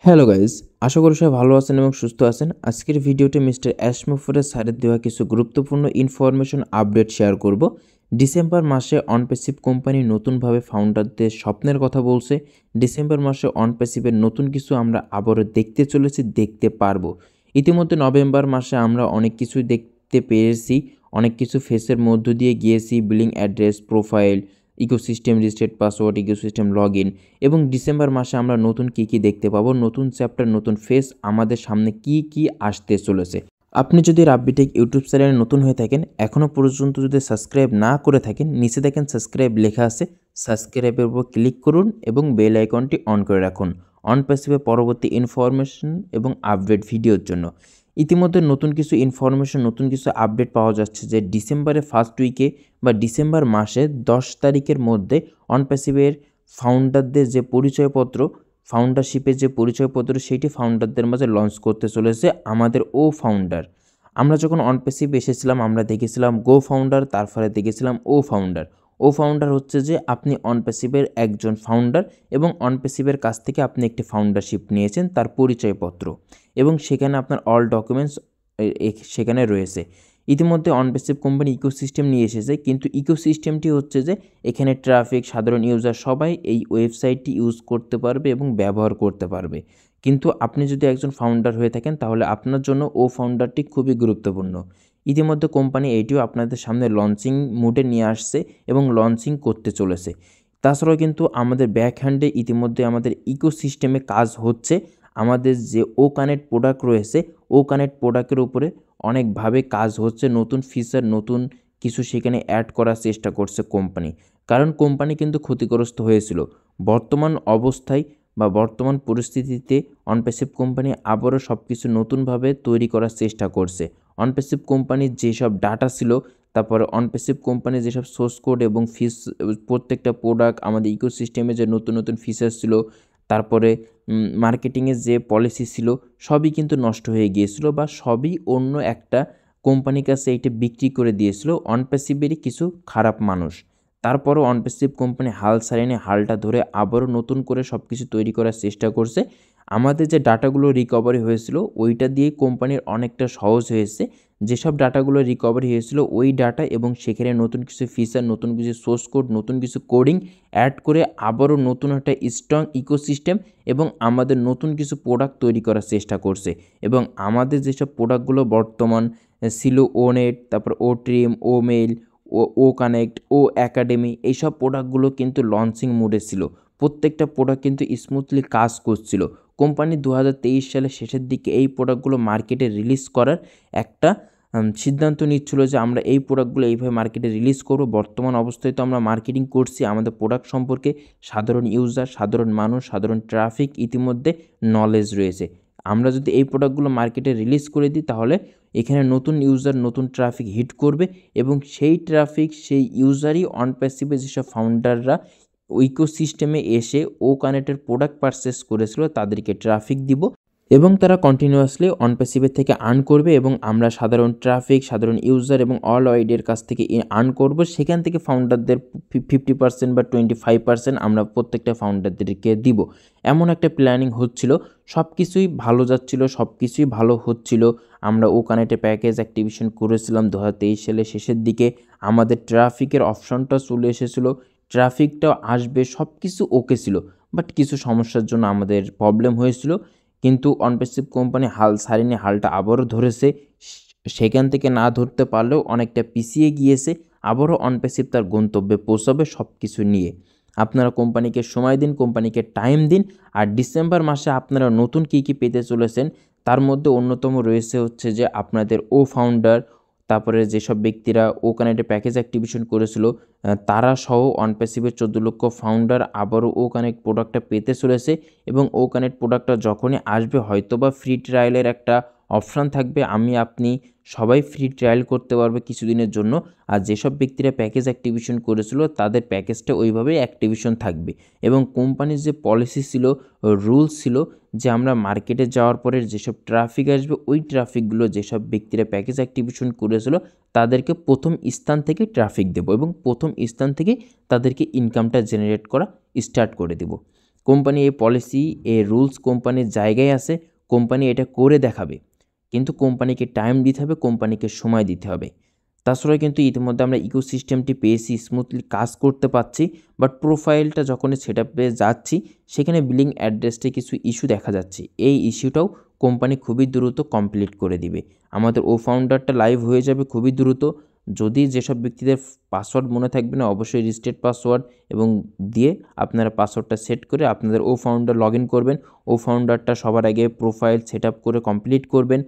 Hello guys, আশা করি সবাই ভালো আছেন এবং সুস্থ আছেন। আজকের ভিডিওতে মিস্টার অ্যাশমোফোরের স্যারের দেওয়া কিছু গুরুত্বপূর্ণ ইনফরমেশন আপডেট শেয়ার করব। ডিসেম্বর মাসে অনপ্যাসিভ কোম্পানি নতুনভাবে ফাউন্ডারদের স্বপ্নের কথা বলছে। ডিসেম্বর মাসে অনপ্যাসিভের নতুন কিছু আমরা আবারও দেখতে পারবো। ইতিমধ্যে নভেম্বর মাসে আমরা অনেক কিছুই দেখতে পেরেছি, অনেক কিছু ফেসের মধ্য দিয়ে গিয়েছি, billing address, profile, ecosystem reset password, ecosystem log in. এবং ডিসেম্বর মাসে আমরা নতুন কী দেখতে পাবো, নতুন চ্যাপ্টার, নতুন ফেস, আমাদের সামনে কি আসতে চলেছে। আপনি যদি রাব্বিটেক ইউটিউব চ্যানেলে নতুন হয়ে থাকেন, এখনও পর্যন্ত যদি সাবস্ক্রাইব না করে থাকেন, নিচে দেখেন সাবস্ক্রাইব লেখা আছে, সাবস্ক্রাইবের উপর ক্লিক করুন এবং বেল আইকনটি অন করে রাখুন অনপ্যাসিভে পরবর্তী ইনফরমেশন এবং আপডেট ভিডিওর জন্য। ইতিমধ্যে নতুন কিছু ইনফরমেশন, নতুন কিছু আপডেট পাওয়া যাচ্ছে যে ডিসেম্বরের ফার্স্ট উইকে বা ডিসেম্বর মাসে 10 তারিখের মধ্যে অনপ্যাসিভের ফাউন্ডারদের যে পরিচয়পত্র, ফাউন্ডারশিপের যে পরিচয়পত্র, সেইটি ফাউন্ডারদের মাঝে লঞ্চ করতে চলেছে আমাদের ফাউন্ডার। আমরা যখন অনপ্যাসিভ এসেছিলাম আমরা দেখেছিলাম গো ফাউন্ডার, তারপরে দেখেছিলাম ফাউন্ডার। ফাউন্ডার হচ্ছে যে আপনি অনপ্যাসিভের একজন ফাউন্ডার এবং অনপ্যাসিভের কাছ থেকে আপনি একটি ফাউন্ডারশিপ নিয়েছেন, তার পরিচয়পত্র, এবং সেখানে আপনার অল ডকুমেন্টস সেখানে রয়েছে। ইতিমধ্যে অনপ্যাসিভ কোম্পানি ইকোসিস্টেম নিয়ে এসেছে, কিন্তু ইকোসিস্টেমটি হচ্ছে যে এখানে ট্রাফিক, সাধারণ ইউজার সবাই এই ওয়েবসাইটটি ইউজ করতে পারবে এবং ব্যবহার করতে পারবে। কিন্তু আপনি যদি একজন ফাউন্ডার হয়ে থাকেন তাহলে আপনার জন্য ফাউন্ডারটি খুবই গুরুত্বপূর্ণ। ইতিমধ্যে কোম্পানি এইটিও আপনাদের সামনে লঞ্চিং মুডে নিয়ে আসছে এবং লঞ্চিং করতে চলেছে। তাছাড়াও কিন্তু আমাদের ব্যাক হ্যান্ডে ইতিমধ্যে আমাদের ইকোসিস্টেমে কাজ হচ্ছে। আমাদের যে কানেক্ট প্রোডাক্ট রয়েছে, কানেক্ট প্রোডাক্টের উপরে অনেকভাবে কাজ হচ্ছে, নতুন ফিচার, নতুন কিছু সেখানে অ্যাড করার চেষ্টা করছে কোম্পানি। কারণ কোম্পানি কিন্তু ক্ষতিগ্রস্ত হয়েছিল। বর্তমান অবস্থায় বা বর্তমান পরিস্থিতিতে অনপ্যাসিভ কোম্পানি আবারও সব কিছু নতুনভাবে তৈরি করার চেষ্টা করছে। অনপ্যাসিভ কোম্পানির যেসব ডাটা ছিল, তারপরে অনপ্যাসিভ কোম্পানির যেসব সোর্স কোড এবং প্রত্যেকটা প্রোডাক্ট, আমাদের ইকোসিস্টেমে যে নতুন ফিচার ছিল, তারপরে মার্কেটিংয়ের যে পলিসি ছিল, সবই কিন্তু নষ্ট হয়ে গিয়েছিল বা সবই অন্য একটা কোম্পানির কাছে এইটা বিক্রি করে দিয়েছিল অনপ্যাসিভেরই কিছু খারাপ মানুষ। তারপরও অনপ্যাসিভ কোম্পানি হাল ছাড়েনি, হালটা ধরে আবারও নতুন করে সব কিছু তৈরি করার চেষ্টা করছে। আমাদের যে ডাটাগুলো রিকভারি হয়েছিল ওইটা দিয়ে কোম্পানির অনেকটা সহজ হয়েছে। যেসব ডাটাগুলো রিকভারি হয়েছিল ওই ডাটা এবং সেখানে নতুন কিছু ফিচার, নতুন কিছু সোর্স কোড, নতুন কিছু কোডিং অ্যাড করে আবারও নতুন একটা স্ট্রং ইকোসিস্টেম এবং আমাদের নতুন কিছু প্রোডাক্ট তৈরি করার চেষ্টা করছে। এবং আমাদের যেসব প্রোডাক্টগুলো বর্তমান ছিল, নেট, তারপর ট্রিম, মেইল, কানেক্ট, অ্যাকাডেমি, এইসব প্রোডাক্টগুলো কিন্তু লঞ্চিং মোডে ছিল। প্রত্যেকটা প্রোডাক্ট কিন্তু স্মুথলি কাজ করছিল। কোম্পানি 2023 সালের শেষের দিকে এই প্রোডাক্টগুলো মার্কেটে রিলিজ করার একটা সিদ্ধান্ত নিচ্ছিল যে আমরা এই প্রোডাক্টগুলো এইভাবে মার্কেটে রিলিজ করব। বর্তমান অবস্থায় তো আমরা মার্কেটিং করছি, আমাদের প্রোডাক্ট সম্পর্কে সাধারণ ইউজার, সাধারণ মানুষ, সাধারণ ট্রাফিক ইতিমধ্যে নলেজ রয়েছে। আমরা যদি এই প্রোডাক্টগুলো মার্কেটে রিলিজ করে দিই তাহলে এখানে নতুন ইউজার, নতুন ট্রাফিক হিট করবে এবং সেই ট্রাফিক, সেই ইউজারই অনপ্যাসিভে যেসব ফাউন্ডাররা ইকোসিস্টেমে এসে কানেক্টের প্রোডাক্ট পারচেস করেছিল তাদেরকে ট্রাফিক দিব এবং তারা কন্টিনিউয়াসলি অনপ্যাসিভের থেকে আর্ন করবে এবং আমরা সাধারণ ট্রাফিক, সাধারণ ইউজার এবং অল ওয়াইডের কাছ থেকে আর্ন করব। সেখান থেকে ফাউন্ডারদের 50% বা 25% আমরা প্রত্যেকটা ফাউন্ডারদেরকে দিব। এমন একটা প্ল্যানিং হচ্ছিল, সব কিছুই ভালো যাচ্ছিল, সব কিছুই ভালো হচ্ছিল। আমরা কানেক্টে প্যাকেজ অ্যাক্টিভেশন করেছিলাম 2023 সালের শেষের দিকে। আমাদের ট্রাফিকের অপশনটা চলে এসেছিলো, ট্রাফিকটাও আসবে, সব কিছু ওকে ছিল। বাট কিছু সমস্যার জন্য আমাদের প্রবলেম হয়েছিল, কিন্তু অনপ্যাসিভ কোম্পানি হাল ছাড়েনি, হালটা আবারও ধরেছে। সেখান থেকে না ধরতে পারলেও অনেকটা পিছিয়ে গিয়েছে। আবারও অনপ্যাসিভ তার গন্তব্যে পৌঁছাবে সব কিছু নিয়ে। আপনারা কোম্পানিকে সময় দিন, কোম্পানিকে টাইম দিন। আর ডিসেম্বর মাসে আপনারা নতুন কী পেতে চলেছেন তার মধ্যে অন্যতম রয়েছে হচ্ছে যে আপনাদের ফাউন্ডার, তারপরে যেসব ব্যক্তিরা কানেক্টে প্যাকেজ অ্যাক্টিভেশন করেছিল তারা সহ অনপ্যাসিভের 14 লক্ষ ফাউন্ডার আবারও কানেক্ট প্রোডাক্টটা পেতে চলেছে। এবং কানেক্ট প্রোডাক্টটা যখনই আসবে হয়তোবা ফ্রি ট্রায়ালের একটা অপশান থাকবে, আপনি সবাই ফ্রি ট্রায়াল করতে পারবে কিছুদিনের জন্য। আর যেসব ব্যক্তিরা প্যাকেজ অ্যাক্টিভেশন করেছিল তাদের প্যাকেজটা ওইভাবেই অ্যাক্টিভেশন থাকবে। এবং কোম্পানির যে পলিসি ছিল, রুলস ছিল যে আমরা মার্কেটে যাওয়ার পরে যেসব ট্রাফিক আসবে ওই ট্রাফিকগুলো যেসব ব্যক্তিরা প্যাকেজ অ্যাক্টিভেশন করেছিল তাদেরকে প্রথম স্থান থেকে ট্রাফিক দেব এবং প্রথম স্থান থেকে তাদেরকে ইনকামটা জেনারেট করা স্টার্ট করে দেব। কোম্পানি এই পলিসি, এই রুলস কোম্পানির জায়গায় আছে, কোম্পানি এটা করে দেখাবে, কিন্তু কোম্পানিকে টাইম দিতে হবে, কোম্পানিকে সময় দিতে হবে। তাছাড়া কিন্তু ইতিমধ্যে আমরা ইকোসিস্টেমটি পেয়েছি, স্মুথলি কাজ করতে পারছি, বাট প্রোফাইলটা যখনই সেট আপে যাচ্ছি সেখানে বিলিং অ্যাড্রেসটি কিছু ইস্যু দেখা যাচ্ছে। এই ইস্যুটাও কোম্পানি খুবই দ্রুত কমপ্লিট করে দিবে। আমাদের ও ফাউন্ডারটা লাইভ হয়ে যাবে খুবই দ্রুত। যদি যেসব ব্যক্তিদের পাসওয়ার্ড মনে থাকবে না, অবশ্যই রিস্টেট পাসওয়ার্ড এবং দিয়ে আপনারা পাসওয়ার্ডটা সেট করে আপনাদের ও ফাউন্ডার লগ ইন করবেন। ও ফাউন্ডারটা সবার আগে প্রোফাইল সেট আপ করে কমপ্লিট করবেন।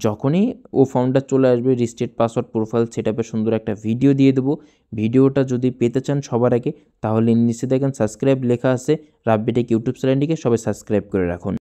যখনই ও ফাউন্ডার চলে আসবে, রিস্টেট পাসওয়ার্ড প্রোফাইল সেট আপের সুন্দর একটা ভিডিও দিয়ে দেবো। ভিডিওটা যদি পেতে চান সবার আগে, তাহলে নিচে দেখেন সাবস্ক্রাইব লেখা আছে, রাব্বি টেক ইউটিউব চ্যানেলটিকে সবাই সাবস্ক্রাইব করে রাখুন।